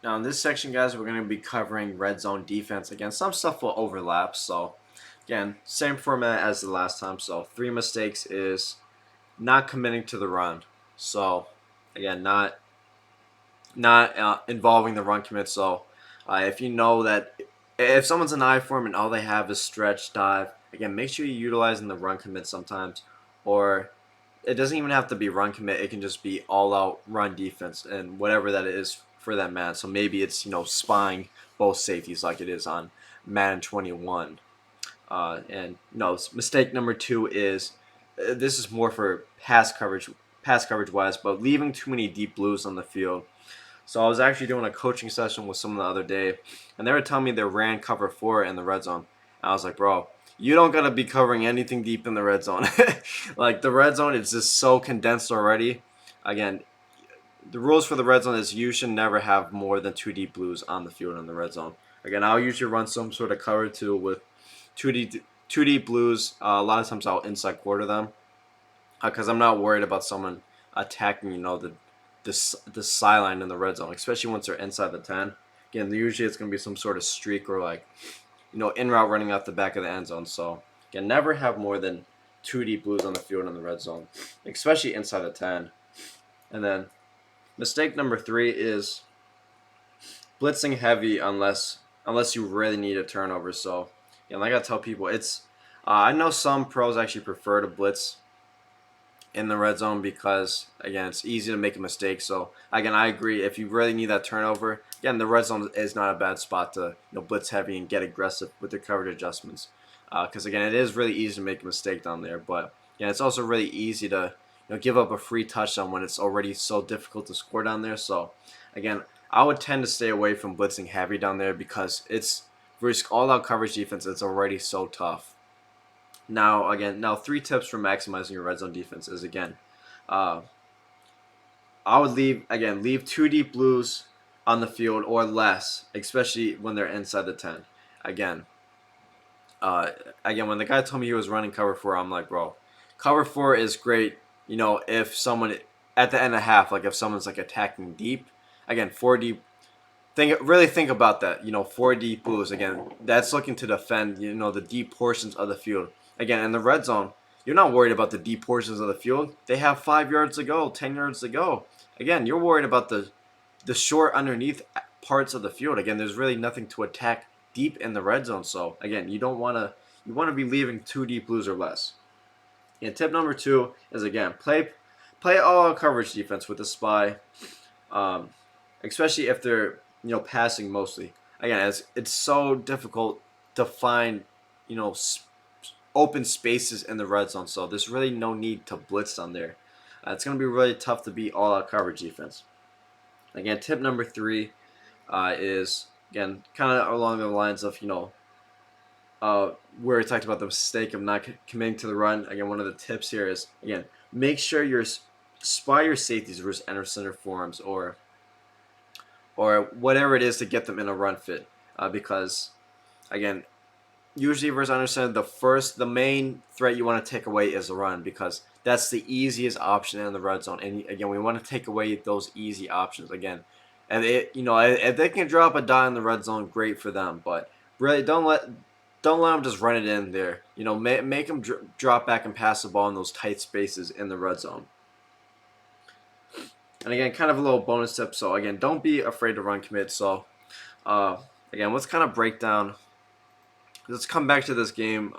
Now in this section, guys, we're going to be covering red zone defense. Again, some stuff will overlap. So again, same format as the last time. So 3 mistakes is not committing to the run. So again, not involving the run commit. So if you know that if someone's an I form and all they have is stretch dive, again, make sure you're utilizing the run commit sometimes, or it doesn't even have to be run commit. It can just be all out run defense and whatever that is for that man. So maybe it's spying both safeties like it is on Madden 21. And no, mistake number 2 is this is more for pass coverage wise, but leaving too many deep blues on the field. So I was actually doing a coaching session with someone the other day, and they were telling me they ran cover 4 in the red zone. And I was like, bro, you don't gotta be covering anything deep in the red zone. Like the red zone is just so condensed already. Again, the rules for the red zone is you should never have more than 2 deep blues on the field in the red zone. Again, I'll usually run some sort of cover 2 with 2 deep blues. A lot of times I'll inside quarter them because I'm not worried about someone attacking, the sideline in the red zone, especially once they're inside the 10. Again, usually it's going to be some sort of streak or in route running out the back of the end zone. So again, never have more than 2 deep blues on the field in the red zone, especially inside the 10. And then mistake number 3 is blitzing heavy unless you really need a turnover. So like I tell people, it's I know some pros actually prefer to blitz in the red zone because again it's easy to make a mistake. So again, I agree, if you really need that turnover, again the red zone is not a bad spot to blitz heavy and get aggressive with your coverage adjustments, because again it is really easy to make a mistake down there. But it's also really easy to give up a free touchdown when it's already so difficult to score down there. So again, I would tend to stay away from blitzing heavy down there because it's versus all out coverage defense. It's already so tough. Now 3 tips for maximizing your red zone defense is I would leave 2 deep blues on the field or less, especially when they're inside the 10. Again, when the guy told me he was running cover 4, I'm like, bro, cover 4 is great. If someone at the end of half, like if someone's attacking deep, again 4 deep. Think about that. 4 deep blues. Again, that's looking to defend the deep portions of the field. Again, in the red zone, you're not worried about the deep portions of the field. They have 5 yards to go, 10 yards to go. Again, you're worried about the short underneath parts of the field. Again, there's really nothing to attack deep in the red zone. So again, you want to be leaving 2 deep blues or less. And tip number 2 is again play all coverage defense with the spy, especially if they're passing mostly. Again, it's so difficult to find open spaces in the red zone, so there's really no need to blitz on there. It's going to be really tough to beat all-out coverage defense. Again, tip number 3 is again kind of along the lines of where we talked about the mistake of not committing to the run. Again, one of the tips here is again make sure you spy your safeties versus enter center forms or whatever it is to get them in a run fit, because again usually versus under center, the main threat you want to take away is the run because that's the easiest option in the red zone. And again, we want to take away those easy options again. And if they can drop a dot in the red zone, great for them. But really, don't let them just run it in there. Make them drop back and pass the ball in those tight spaces in the red zone. And again, kind of a little bonus tip. So again, don't be afraid to run commit. So again, let's kind of break down. Let's come back to this game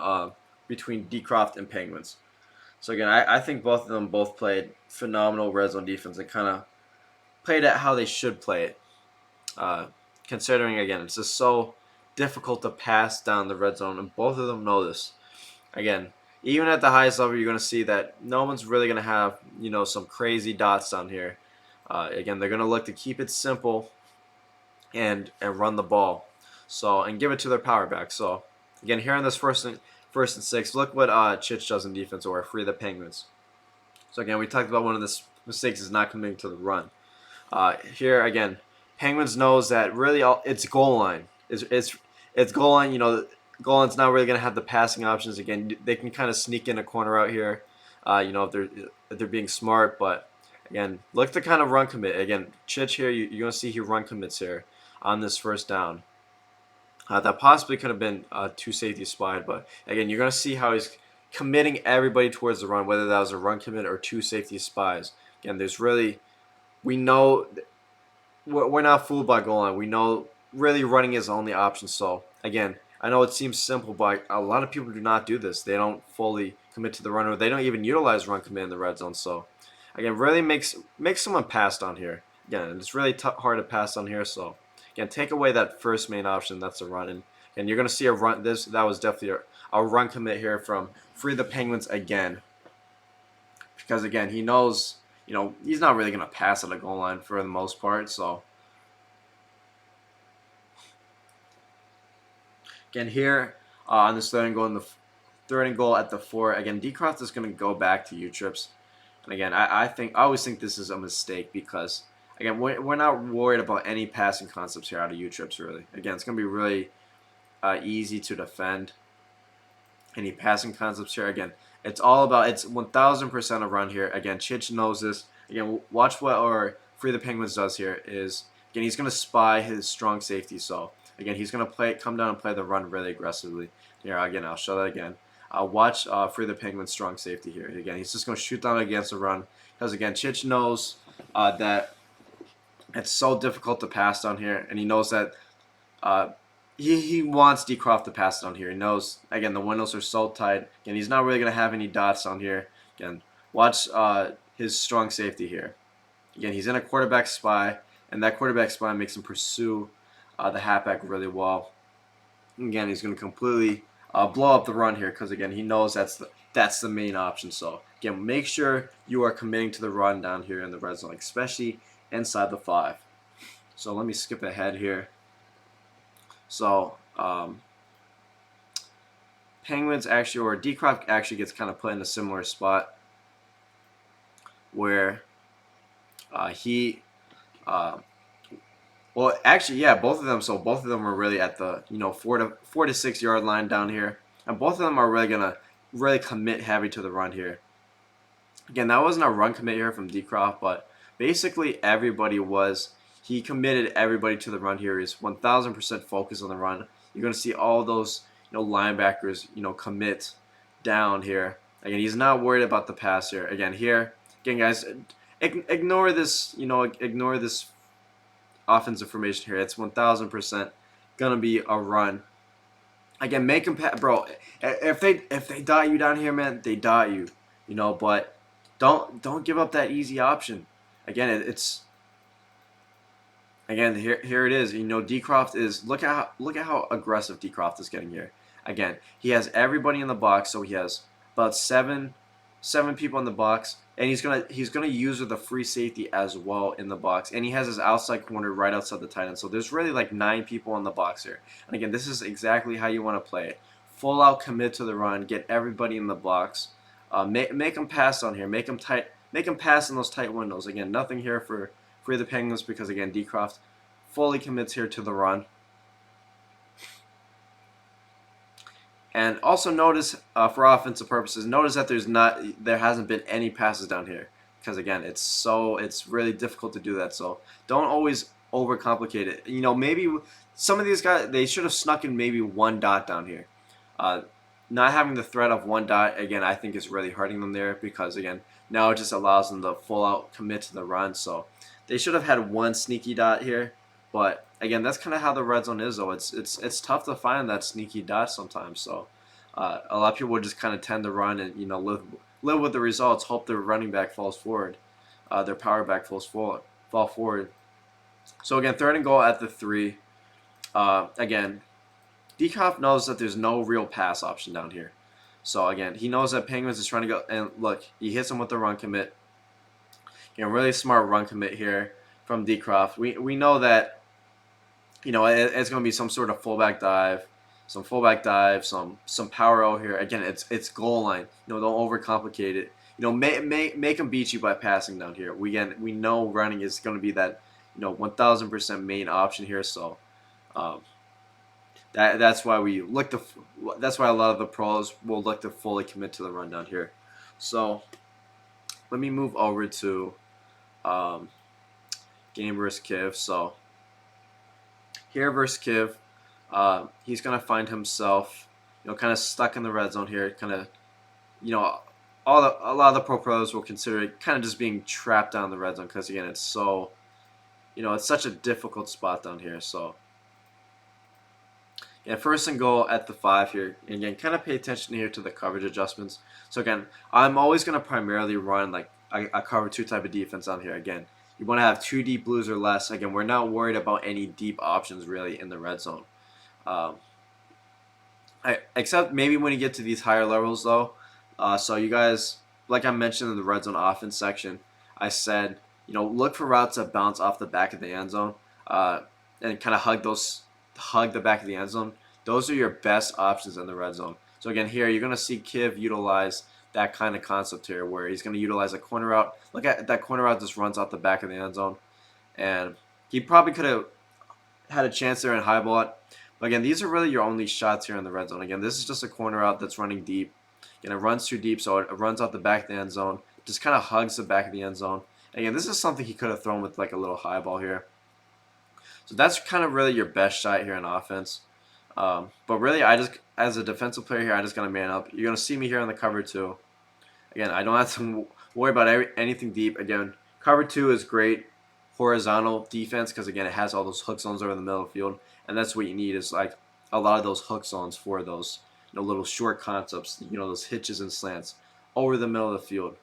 between Decroft and Penguins. So again, I think both of them played phenomenal red zone defense and kind of played it how they should play it. Considering again, it's just so difficult to pass down the red zone, and both of them know this. Again, even at the highest level, you're going to see that no one's really going to have some crazy dots down here. Again, they're going to look to keep it simple and run the ball. So and give it to their power back. So again, here on this first and 6, look what Chich does in defense or free the Penguins. So again, we talked about one of the mistakes is not committing to the run. Here again, Penguins knows that really it's goal line. It's goal line. Goal line's not really going to have the passing options. Again, they can kind of sneak in a corner out here. If they're being smart, but Again, look to kind of run commit. Again, Chich here, you're going to see he run commits here on this first down. That possibly could have been two safeties spied, but again, you're going to see how he's committing everybody towards the run, whether that was a run commit or two safety spies. Again, there's really, we know, we're not fooled by goal line. We know really running is the only option. So again, I know it seems simple, but a lot of people do not do this. They don't fully commit to the run, or they don't even utilize run commit in the red zone. So again, really makes someone pass down here. Again, it's really hard to pass on here. So again, take away that first main option. That's a run, and you're gonna see a run. That was definitely a run commit here from Free the Penguins again, because again he knows, he's not really gonna pass at the goal line for the most part. So again here on this third and goal, at the 4, again Decroft is gonna go back to U-trips. And again, I always think this is a mistake, because again we're not worried about any passing concepts here out of U-trips really. Again, it's gonna be really easy to defend any passing concepts here. Again, it's 1000% a run here. Again, Chich knows this. Again, watch what our Free the Penguins does here is, again, he's going to spy his strong safety. So again, he's going to come down and play the run really aggressively. Here again, I'll show that again. Watch Free the Penguins strong safety here. Again, he's just going to shoot down against the run, because again, Chich knows that it's so difficult to pass down here, and he knows that he wants Decroft to pass down here. He knows, again, the windows are so tight. Again, he's not really going to have any dots down here. Again, watch his strong safety here. Again, he's in a quarterback spy, and that quarterback spy makes him pursue the halfback really well. Again, he's going to completely blow up the run here, because again, he knows that's the main option. So again, make sure you are committing to the run down here in the red zone, especially inside the 5. So let me skip ahead here. So Penguins actually, or Decroft actually gets kind of put in a similar spot where well, actually, yeah, both of them. So both of them are really at the 4 to 6 yard line down here, and both of them are really gonna commit heavy to the run here. Again, that wasn't a run commit here from Decroft, but basically everybody was. He committed everybody to the run here. He's 1000% focused on the run. You're going to see all those linebackers commit down here. Again, he's not worried about the pass here. Again, guys, ignore this. Ignore this offensive formation here. It's 1000% gonna be a run. Again, make them bro. If they dot you down here, man, they dot you. But don't give up that easy option. Again, it's. Again, here it is. Decroft is look at how aggressive Decroft is getting here. Again, he has everybody in the box, so he has about seven people in the box, and he's gonna use with a free safety as well in the box, and he has his outside corner right outside the tight end. So there's really like 9 people in the box here. And again, this is exactly how you want to play it. Full out commit to the run, get everybody in the box, make them pass on here, make them pass in those tight windows. Again, nothing here for the Penguins, because again, Decroft fully commits here to the run. And also notice, for offensive purposes, notice that there hasn't been any passes down here, because again, it's really difficult to do that. So don't always overcomplicate it. Maybe some of these guys, they should have snuck in maybe 1 dot down here. Not having the threat of 1 dot, again, I think is really hurting them there, because again, now it just allows them to full out commit to the run. So they should have had 1 sneaky dot here, but again, that's kind of how the red zone is, though. It's tough to find that sneaky dot sometimes. So a lot of people just kind of tend to run and live with the results, hope their running back falls forward, their power back fall forward. So again, 3rd and goal at the 3. Again, Decroft knows that there's no real pass option down here. So again, he knows that Penguins is trying to go, and look, he hits him with the run commit. Really smart run commit here from Decroft. We know that it's going to be some sort of fullback dive, some power out here. Again, it's goal line. Don't overcomplicate it. Make them beat you by passing down here. We know running is going to be that 1000% main option here. So that's why that's why a lot of the pros will look to fully commit to the run down here. So let me move over to um, game versus Kiv. So here versus Kiv, he's gonna find himself, kind of stuck in the red zone here. Kind of, you know, a lot of the pro pros will consider it kind of just being trapped down the red zone because again, it's so, it's such a difficult spot down here. So yeah, first and goal at the 5 here. And again, kind of pay attention here to the coverage adjustments. So again, I'm always going to primarily run like a cover 2 type of defense on here. Again, you want to have 2 deep blues or less. Again, we're not worried about any deep options really in the red zone. Except maybe when you get to these higher levels though. So you guys, like I mentioned in the red zone offense section, I said, look for routes that bounce off the back of the end zone, and kind of hug the back of the end zone. Those are your best options in the red zone. So again, here you're gonna see Kiv utilize that kind of concept here, where he's gonna utilize a corner route. Look at that corner route just runs out the back of the end zone, and he probably could have had a chance there in high ball it. But again, these are really your only shots here in the red zone. Again, this is just a corner route that's running deep. Again, it runs too deep, so it runs out the back of the end zone. Just kind of hugs the back of the end zone. Again, this is something he could have thrown with like a little high ball here. So that's kind of really your best shot here in offense. But really, as a defensive player here, I just gotta man up. You're gonna see me here on the cover 2. Again, I don't have to worry about anything deep. Again, cover 2 is great horizontal defense because again, it has all those hook zones over the middle of the field, and that's what you need is like a lot of those hook zones for those little short concepts, those hitches and slants over the middle of the field.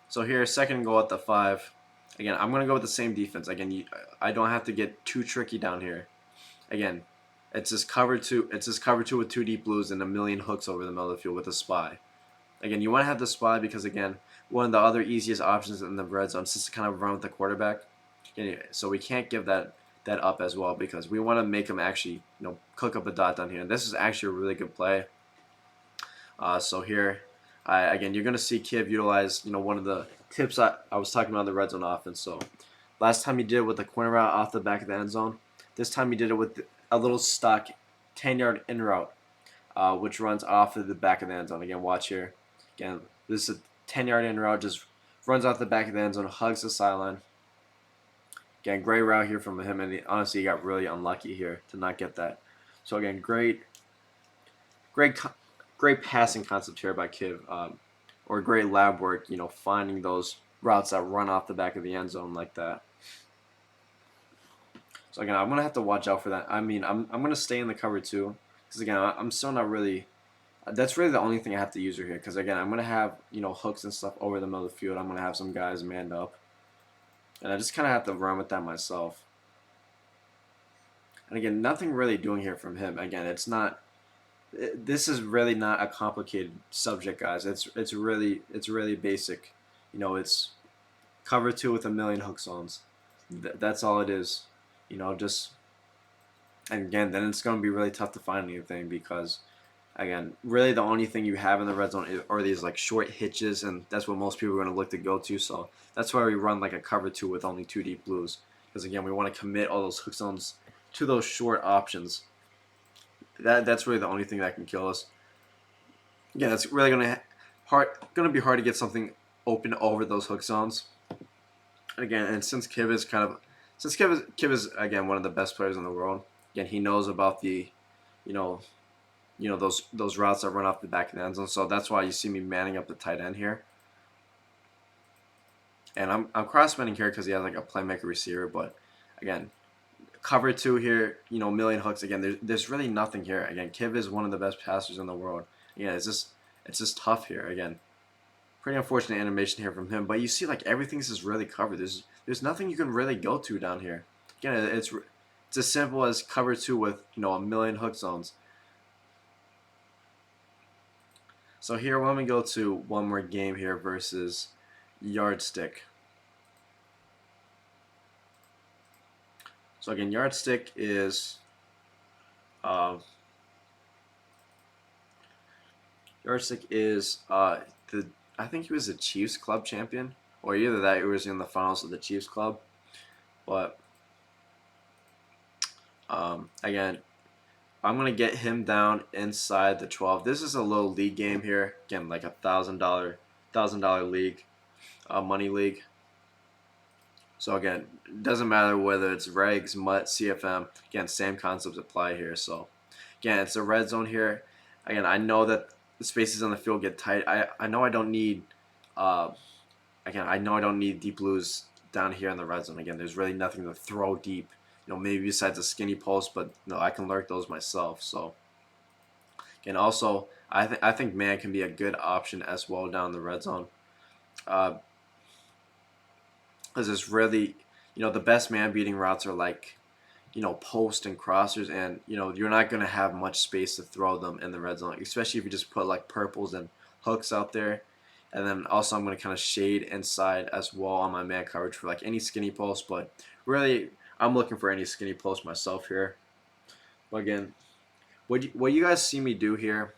So here, second and goal at the 5. Again, I'm going to go with the same defense. Again, I don't have to get too tricky down here. Again, it's just cover 2. It's just cover 2 with 2 deep blues and a million hooks over the middle of the field with a spy. Again, you want to have the spy because again, one of the other easiest options in the red zone is just to kind of run with the quarterback. So we can't give that up as well because we want to make him actually cook up a dot down here. And this is actually a really good play. So here. Again, you're going to see Kiv utilize, one of the tips I was talking about in the red zone offense. So last time he did it with the corner route off the back of the end zone. This time he did it with a little stock 10-yard in route, which runs off of the back of the end zone. Again, watch here. Again, this is a 10-yard in route, just runs off the back of the end zone, hugs the sideline. Again, great route here from him, and honestly, he got really unlucky here to not get that. So again, great passing concept here by Kiv, or great lab work, finding those routes that run off the back of the end zone like that. So again, I'm gonna have to watch out for that. I mean, I'm gonna stay in the cover 2 because again, I'm still not really. That's really the only thing I have to use here because again, I'm gonna have hooks and stuff over the middle of the field. I'm gonna have some guys manned up, and I just kind of have to run with that myself. And again, nothing really doing here from him. Again, it's not. This is really not a complicated subject, guys. It's really basic. It's cover 2 with a million hook zones. That's all it is. Just and again, then it's going to be really tough to find anything because, again, really the only thing you have in the red zone are these like short hitches, and that's what most people are going to look to go to. So that's why we run like a cover 2 with only 2 deep blues because again, we want to commit all those hook zones to those short options. That's really the only thing that can kill us. Again, it's really gonna be hard to get something open over those hook zones. Again, and since Kiv is again one of the best players in the world. Again, he knows about the, those routes that run off the back of the end zone. So that's why you see me manning up the tight end here. And I'm cross-manning here because he has like a playmaker receiver. But again, cover 2 here, million hooks. Again, there's really nothing here. Again, Kiv is one of the best passers in the world. Yeah, it's just tough here. Again, pretty unfortunate animation here from him. But you see, like everything's just really covered. There's nothing you can really go to down here. Again, it's as simple as cover 2 with a million hook zones. So here, when we go to one more game here versus Yardstick. So again, Yardstick is I think he was the Chiefs club champion, or either that or he was in the finals of the Chiefs club. But Again, I'm gonna get him down inside the 12. This is a little league game here. Again, like $1,000 league, money league. So again, it doesn't matter whether it's regs, MUT, CFM. Again, same concepts apply here. So again, it's a red zone here. Again, I know that the spaces on the field get tight. I know I don't need uh, again, I know I don't need deep blues down here in the red zone. Again, there's really nothing to throw deep. Maybe besides a skinny post, but no, I can lurk those myself. So again, also I think man can be a good option as well down the red zone. Because it's really, the best man beating routes are like, post and crossers, and you're not gonna have much space to throw them in the red zone, especially if you just put like purples and hooks out there. And then also I'm gonna kind of shade inside as well on my man coverage for like any skinny post, but really I'm looking for any skinny post myself here. But again, what you guys see me do here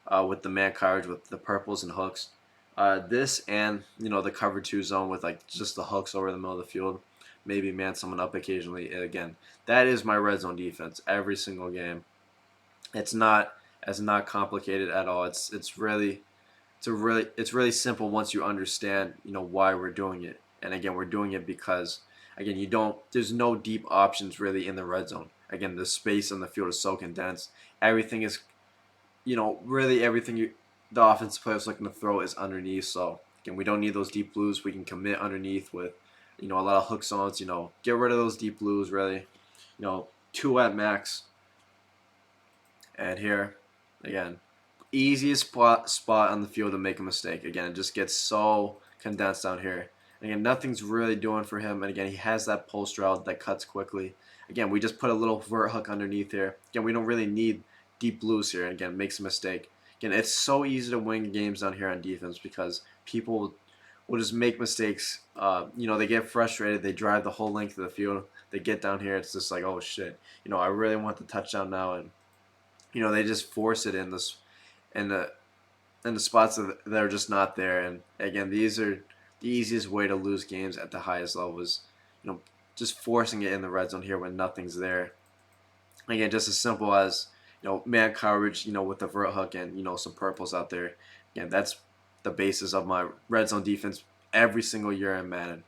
with the man coverage with the purples and hooks, this and the cover 2 zone with like just the hooks over the middle of the field, maybe man someone up occasionally. Again, that is my red zone defense every single game. It's not complicated at all. It's really simple once you understand why we're doing it. And again, we're doing it because again there's no deep options really in the red zone. Again, the space on the field is so condensed. Everything is really everything the offensive player is looking to throw is underneath. So again, we don't need those deep blues. We can commit underneath with a lot of hook zones. Get rid of those deep blues really. 2 at max. And here again, easiest spot on the field to make a mistake. Again, it just gets so condensed down here. Again, nothing's really doing for him. And again, he has that post route that cuts quickly. Again, we just put a little vert hook underneath here. Again, we don't really need deep blues here. Again, makes a mistake. Again, it's so easy to win games down here on defense because people will just make mistakes. They get frustrated. They drive the whole length of the field. They get down here. It's just like, oh shit. I really want the touchdown now, and they just force it in the spots that are just not there. And again, these are the easiest way to lose games at the highest level is just forcing it in the red zone here when nothing's there. Again, just as simple as man coverage, with the vert hook and some purples out there. Again, that's the basis of my red zone defense every single year in Madden.